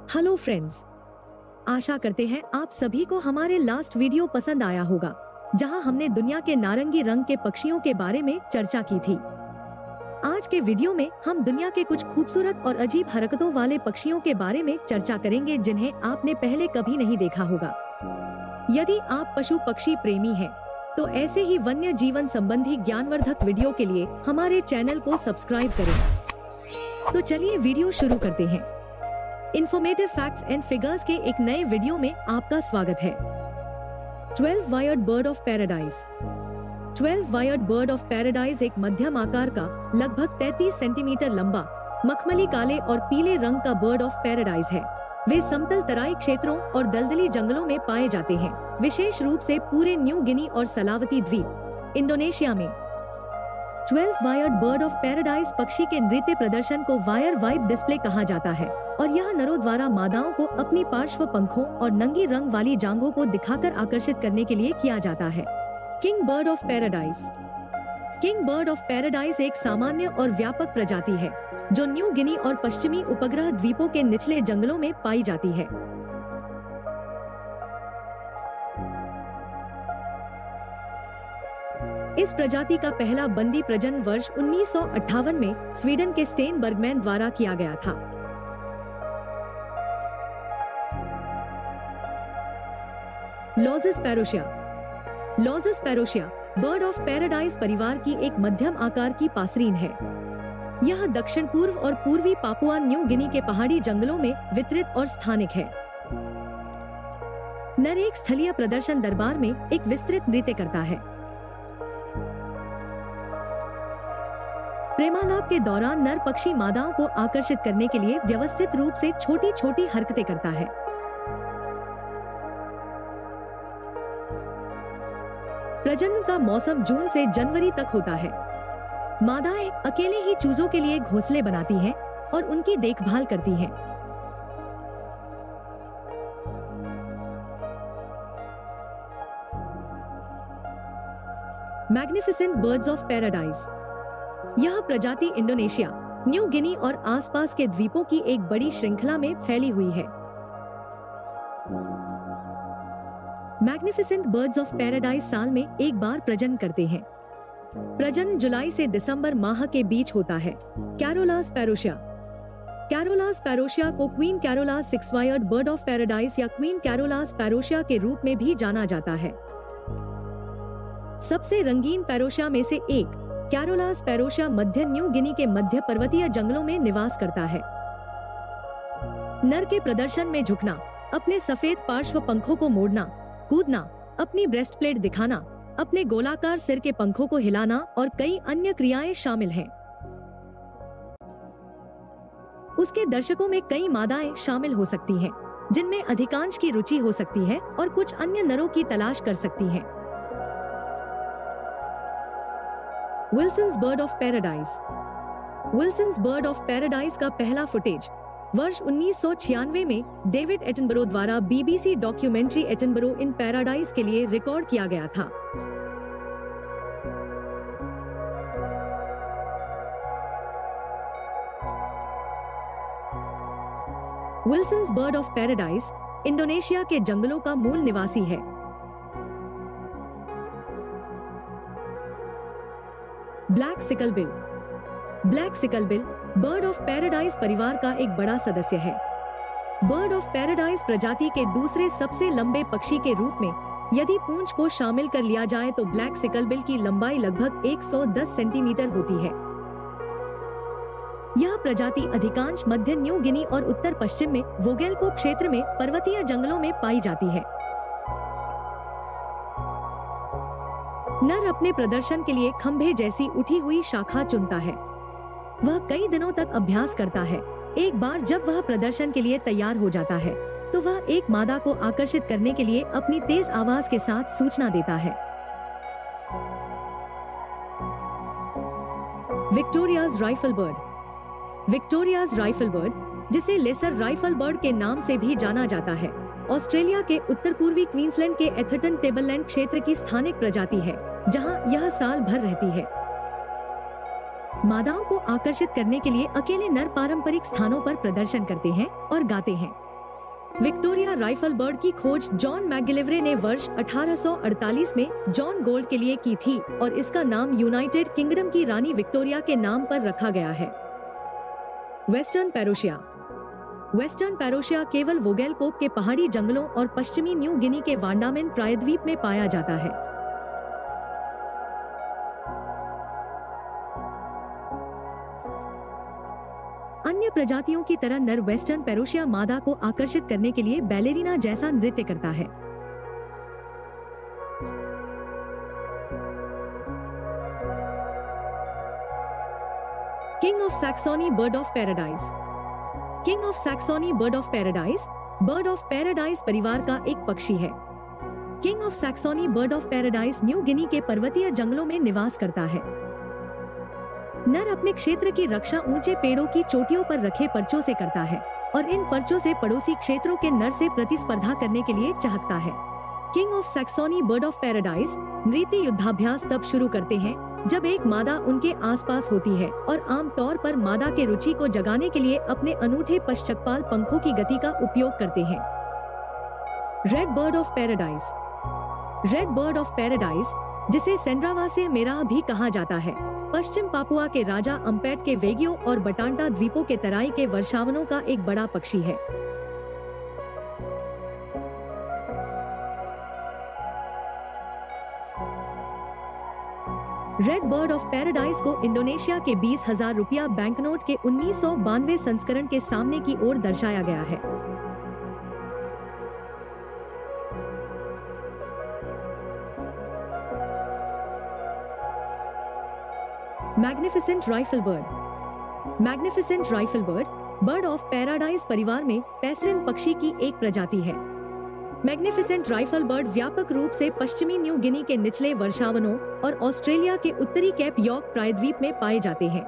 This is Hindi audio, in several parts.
हेलो फ्रेंड्स, आशा करते हैं आप सभी को हमारे लास्ट वीडियो पसंद आया होगा, जहां हमने दुनिया के नारंगी रंग के पक्षियों के बारे में चर्चा की थी। आज के वीडियो में हम दुनिया के कुछ खूबसूरत और अजीब हरकतों वाले पक्षियों के बारे में चर्चा करेंगे जिन्हें आपने पहले कभी नहीं देखा होगा। यदि आप पशु पक्षी प्रेमी हैं, तो ऐसे ही वन्य जीवन संबंधी ज्ञानवर्धक वीडियो के लिए हमारे चैनल को सब्सक्राइब करें। तो चलिए वीडियो शुरू करते हैं। इन्फॉर्मेटिव फैक्ट्स एंड फिगर्स के एक नए वीडियो में आपका स्वागत है। 12 wired bird of paradise. 12 wired bird of paradise एक मध्यम आकार का, लगभग 33 सेंटीमीटर लंबा, मखमली काले और पीले रंग का बर्ड ऑफ पैराडाइज है। वे समतल तराई क्षेत्रों और दलदली जंगलों में पाए जाते हैं, विशेष रूप से पूरे न्यू गिनी और सलावती द्वीप, इंडोनेशिया में। 12 वायर्ड बर्ड ऑफ पैराडाइज पक्षी के नृत्य प्रदर्शन को वायर वाइब डिस्प्ले कहा जाता है, और यह नरों द्वारा मादाओं को अपनी पार्श्व पंखों और नंगी रंग वाली जांघों को दिखाकर आकर्षित करने के लिए किया जाता है। King bird of paradise. King bird of paradise एक सामान्य और व्यापक प्रजाति है, जो न्यू गिनी और पश्चिमी उपग्रह द्वीपों के निचले जंगलों में पाई जाती है। इस प्रजाति का पहला बंदी प्रजनन वर्ष 1958 में स्वीडन के स्टेनबर्गमैन द्वारा किया गया था। Lawes's parotia. Lawes's parotia bird of paradise परिवार की एक मध्यम आकार की पासरीन है। यह दक्षिण पूर्व और पूर्वी पापुआ न्यू गिनी के पहाड़ी जंगलों में वितरित और स्थानिक है। नर एक स्थलीय प्रदर्शन दरबार में एक विस्तृत नृत्य करता है। प्रेमालाप के दौरान नर पक्षी मादाओं को आकर्षित करने के लिए व्यवस्थित रूप से छोटी छोटी हरकतें करता है। प्रजनन का मौसम जून से जनवरी तक होता है। मादाएं अकेले ही चूजों के लिए घोंसले बनाती हैं और उनकी देखभाल करती हैं। Magnificent birds of paradise. यह प्रजाति इंडोनेशिया, न्यू गिनी और आसपास के द्वीपों की एक बड़ी श्रृंखला में फैली हुई है। मैग्निफिसेंट बर्ड्स ऑफ पैराडाइज साल में एक बार प्रजनन करते हैं। प्रजनन जुलाई से दिसंबर माह के बीच होता है। कैरोलास पैरोशिया। कैरोलास पैरोशिया को Queen Carola's 6 wired bird of paradise या क्वीन कैरोलास पैरोशिया के रूप में भी जाना जाता है। सबसे रंगीन पैरोशिया में से एक, कैरोलास पैरोशिया मध्य न्यू गिनी के मध्य पर्वतीय जंगलों में निवास करता है। नर के प्रदर्शन में झुकना, अपने सफेद पार्श्व पंखों को मोड़ना, कूदना, अपनी ब्रेस्ट प्लेट दिखाना, अपने गोलाकार सिर के पंखों को हिलाना और कई अन्य क्रियाएं शामिल हैं। उसके दर्शकों में कई मादाएं शामिल हो सकती हैं, जिनमें अधिकांश की रुचि हो सकती है और कुछ अन्य नरों की तलाश कर सकती हैं। Wilson's bird of paradise. Wilson's bird of paradise का पहला फुटेज वर्ष 1996 में डेविड एटनबरो द्वारा BBC documentary Attenborough in paradise के लिए रिकॉर्ड किया गया था। Wilson's bird of paradise Indonesia के जंगलों का मूल निवासी है। Black sicklebill. Black sicklebill bird of paradise परिवार का एक बड़ा सदस्य है। बर्ड ऑफ पैराडाइज प्रजाति के दूसरे सबसे लंबे पक्षी के रूप में यदि पूंछ को शामिल कर लिया जाए तो ब्लैक सिकलबिल की लंबाई लगभग 110 सेंटीमीटर होती है। यह प्रजाति अधिकांश मध्य न्यू गिनी और उत्तर पश्चिम में वोगेलको क्षेत्र में पर्वतीय जंगलों में पाई जाती है। नर अपने प्रदर्शन के लिए खंभे जैसी उठी हुई शाखा चुनता है। वह कई दिनों तक अभ्यास करता है। एक बार जब वह प्रदर्शन के लिए तैयार हो जाता है, तो वह एक मादा को आकर्षित करने के लिए अपनी तेज आवाज के साथ सूचना देता है। Victoria's rifle bird. Victoria's rifle bird, जिसे लेसर राइफल बर्ड के नाम से भी जाना जाता है, ऑस्ट्रेलिया के उत्तर पूर्वी क्वींसलैंड के एथरटन टेबललैंड क्षेत्र की स्थानिक प्रजाति है, जहां यह साल भर रहती है। मादाओं को आकर्षित करने के लिए अकेले नर पारंपरिक स्थानों पर प्रदर्शन करते हैं और गाते हैं। विक्टोरिया राइफल बर्ड की खोज जॉन मैकगिलिवरे ने वर्ष 1848 में जॉन गोल्ड के लिए की थी और इसका नाम यूनाइटेड किंगडम की रानी विक्टोरिया के नाम पर रखा गया है। वेस्टर्न पेरोशिया। वेस्टर्न पेरोशिया केवल वोगेलकोप के पहाड़ी जंगलों और पश्चिमी न्यू गिनी के वांडामेन प्रायद्वीप में पाया जाता है। अन्य प्रजातियों की तरह नर वेस्टर्न पेरोशिया मादा को आकर्षित करने के लिए बैलेरिना जैसा नृत्य करता है। King of Saxony bird of paradise. King of Saxony bird of paradise परिवार का एक पक्षी है। King of Saxony bird of paradise New Guinea के पर्वतीय जंगलों में निवास करता है। नर अपने क्षेत्र की रक्षा ऊंचे पेड़ों की चोटियों पर रखे पर्चों से करता है और इन पर्चों से पड़ोसी क्षेत्रों के नर से प्रतिस्पर्धा करने के लिए चाहता है। King of Saxony bird of paradise नृत्य युद्धाभ्यास तब शुरू करते हैं जब एक मादा उनके आसपास होती है और आमतौर पर मादा के रुचि को जगाने के लिए अपने अनूठे पश्चकपाल पंखों की गति का उपयोग करते हैं। Red bird of paradise. Red bird of paradise, जिसे सेंड्रावासिया मेराह भी कहा जाता है, पश्चिम पापुआ के राजा अम्पेट के वेगियो और बटांटा द्वीपों के तराई के वर्षावनों का एक बड़ा पक्षी है। रेड बर्ड ऑफ पैराडाइज को इंडोनेशिया के 20,000 रुपया बैंकनोट के 1992 संस्करण के सामने की ओर दर्शाया गया है। Magnificent rifle bird. Magnificent rifle bird of paradise परिवार में पैसरिन पक्षी की एक प्रजाति है। मैग्निफिसेंट राइफल बर्ड व्यापक रूप से पश्चिमी न्यू गिनी के निचले वर्षावनों और ऑस्ट्रेलिया के उत्तरी कैप यॉर्क प्रायद्वीप में पाए जाते हैं।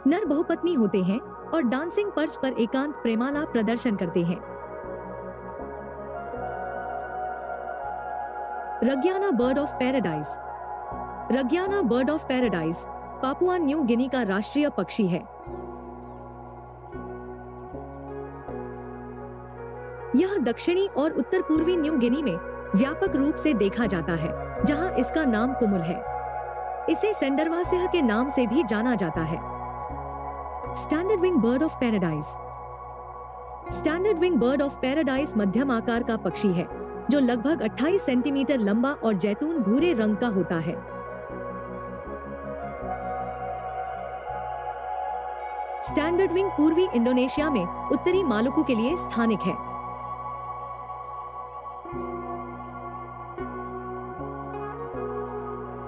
नर बहुपत्नी होते हैं और डांसिंग पर्च पर एकांत प्रेमाला प्रदर्शन करते हैं। Raggiana bird of paradise. Raggiana bird of paradise Papua New Guinea का राष्ट्रीय पक्षी है। यह दक्षिणी और उत्तर पूर्वी न्यू गिनी में व्यापक रूप से देखा जाता है, जहां इसका नाम कुमुल है। इसे सेंडरवासिया के नाम से भी जाना जाता है। Standard wing bird of paradise. Standard wing bird of paradise मध्यम आकार का पक्षी है जो लगभग 28 सेंटीमीटर लंबा और जैतून भूरे रंग का होता है। स्टैंडर्ड विंग पूर्वी इंडोनेशिया में उत्तरी मालुकू के लिए स्थानिक है।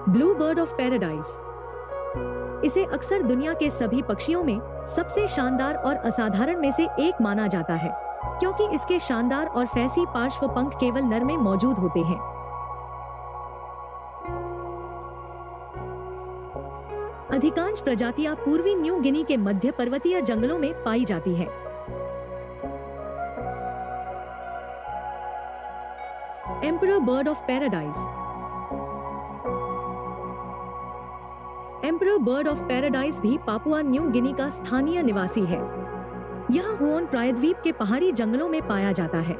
Blue bird of paradise. इसे अक्सर दुनिया के सभी पक्षियों में सबसे शानदार और असाधारण में से एक माना जाता है, क्योंकि इसके शानदार और फैसी पार्श्व पंख केवल नर में मौजूद होते हैं। अधिकांश प्रजातियां पूर्वी न्यू गिनी के मध्य पर्वतीय जंगलों में पाई जाती हैं। Emperor bird of paradise. Emperor bird of paradise भी पापुआ न्यू गिनी का स्थानीय निवासी है। यह हुओन प्रायद्वीप के पहाड़ी जंगलों में पाया जाता है।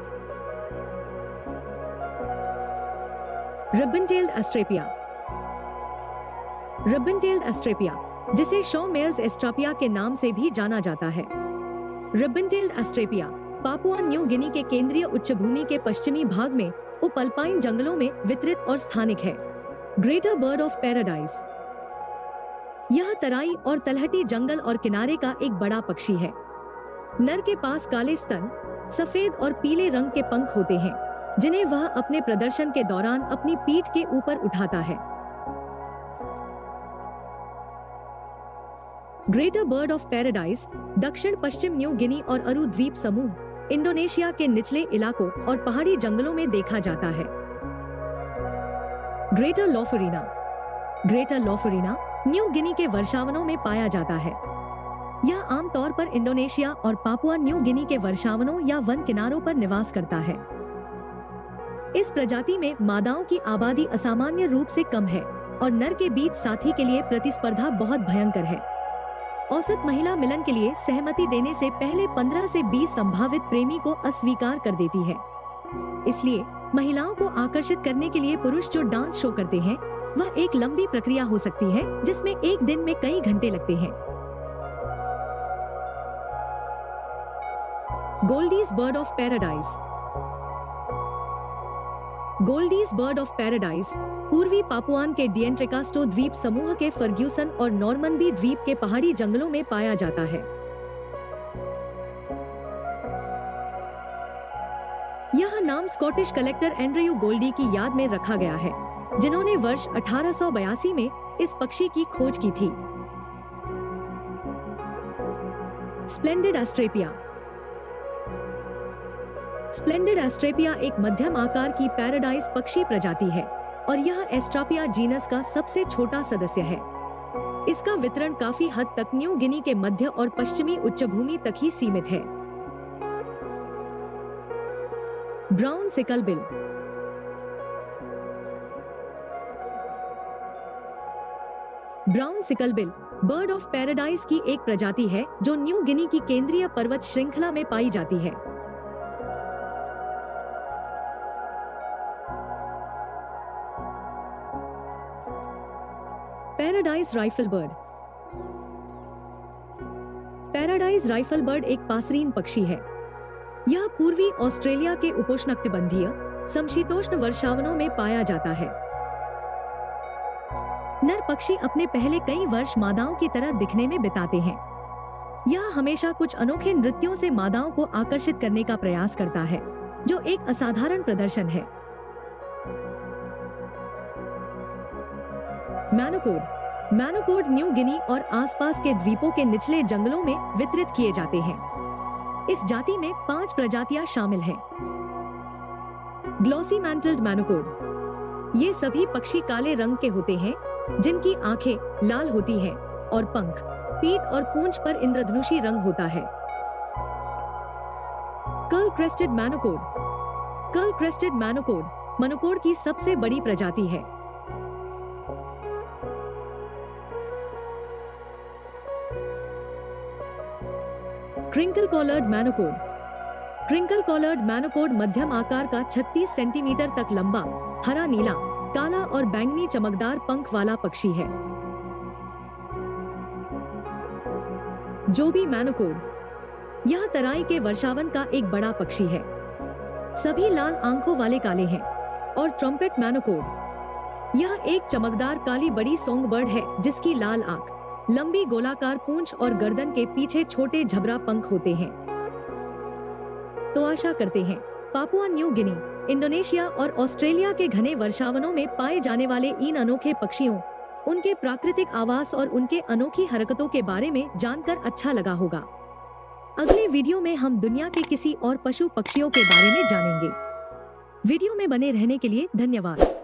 रिबन-टेल्ड एस्ट्रेपिया। रिबन-टेल्ड एस्ट्रेपिया, जिसे शॉ मेयर्स एस्ट्रापिया के नाम से भी जाना जाता है। रिबन-टेल्ड एस्ट्रेपिया पापुआ न्यू गिनी के केंद्रीय उच्चभूमि के पश्चिमी भाग में उप अल्पाइन जंगलों में वितरित और स्थानिक है। Greater bird of paradise. यह तराई और तलहटी जंगल और किनारे का एक बड़ा पक्षी है। नर के पास काले स्तन, सफेद और पीले रंग के पंख होते हैं, जिन्हें वह अपने प्रदर्शन के दौरान अपनी पीठ के ऊपर उठाता है। ग्रेटर बर्ड ऑफ पैराडाइज दक्षिण पश्चिम न्यू गिनी और अरू द्वीप समूह, इंडोनेशिया के निचले इलाकों और पहाड़ी जंगलों में देखा जाता है। ग्रेटर लॉफरीना। ग्रेटर लॉफरीना न्यू गिनी के वर्षावनों में पाया जाता है। यह आमतौर पर इंडोनेशिया और पापुआ न्यू गिनी के वर्षावनों या वन किनारों पर निवास करता है। इस प्रजाति में मादाओं की आबादी असामान्य रूप से कम है और नर के बीच साथी के लिए प्रतिस्पर्धा बहुत भयंकर है। औसत महिला मिलन के लिए सहमति देने से पहले 15 से 20 संभावित प्रेमी को अस्वीकार कर देती है। इसलिए महिलाओं को आकर्षित करने के लिए पुरुष जो डांस शो करते हैं वह एक लंबी प्रक्रिया हो सकती है, जिसमें एक दिन में कई घंटे लगते हैं। Goldie's bird of paradise. Goldie's bird of paradise पूर्वी पापुआन के डिएंट्रेकास्टो द्वीप समूह के फर्ग्यूसन और नॉर्मनबी द्वीप के पहाड़ी जंगलों में पाया जाता है। यह नाम स्कॉटिश कलेक्टर एंड्रयू गोल्डी की याद में रखा गया है, जिन्होंने वर्ष 1882 में इस पक्षी की खोज की थी। स्प्लेंडेड एस्ट्रेपिया। स्प्लेंडेड एस्ट्रेपिया एक मध्यम आकार की पैराडाइज पक्षी प्रजाति है और यह एस्ट्रापिया जीनस का सबसे छोटा सदस्य है। इसका वितरण काफी हद तक न्यू गिनी के मध्य और पश्चिमी उच्चभूमि तक ही सीमित है। Brown sicklebill. Brown sicklebill bird of paradise की एक प्रजाति है जो न्यू गिनी की केंद्रीय पर्वत श्रृंखला में पाई जाती है। Paradise rifle bird. Paradise rifle bird एक पासरीन पक्षी है। यह पूर्वी ऑस्ट्रेलिया के उपोष्णकटिबंधीय समशीतोष्ण वर्षावनों में पाया जाता है। नर पक्षी अपने पहले कई वर्ष मादाओं की तरह दिखने में बिताते हैं। यह हमेशा कुछ अनोखे नृत्यों से मादाओं को आकर्षित करने का प्रयास करता है, जो एक असाधारण प्रदर्शन है। मैनोकोड। मैनोकोड न्यू गिनी और आसपास के द्वीपों के निचले जंगलों में वितरित किए जाते हैं। इस जाति में 5 प्रजातियां शामिल हैं। ग्लॉसी मैंटल्ड मैनोकोड। ये सभी पक्षी काले रंग के होते हैं, जिनकी आंखें लाल होती हैं और पंख, पीठ और पूंछ पर इंद्रधनुषी रंग होता है। Curl crested manucode. Curl crested manucode manucode की सबसे बड़ी प्रजाति है। Crinkle collared manucode. Crinkle collared manucode मध्यम आकार का 36 सेंटीमीटर तक लंबा, हरा नीला, काला और बैंगनी चमकदार पंख वाला पक्षी है। जोबी मैनोकोड। यह तराई के वर्षावन का एक बड़ा पक्षी है। सभी लाल आंखों वाले काले हैं। और ट्रम्पेट मैनोकोड। यह एक चमकदार काली बड़ी सोंग बर्ड है जिसकी लाल आंख, लंबी गोलाकार पूंछ और गर्दन के पीछे छोटे झबरा पंख होते हैं। तो आशा करते हैं पापुआ न्यू गिनी, इंडोनेशिया और ऑस्ट्रेलिया के घने वर्षावनों में पाए जाने वाले इन अनोखे पक्षियों, उनके प्राकृतिक आवास और उनके अनोखी हरकतों के बारे में जानकर अच्छा लगा होगा। अगले वीडियो में हम दुनिया के किसी और पशु पक्षियों के बारे में जानेंगे। वीडियो में बने रहने के लिए धन्यवाद।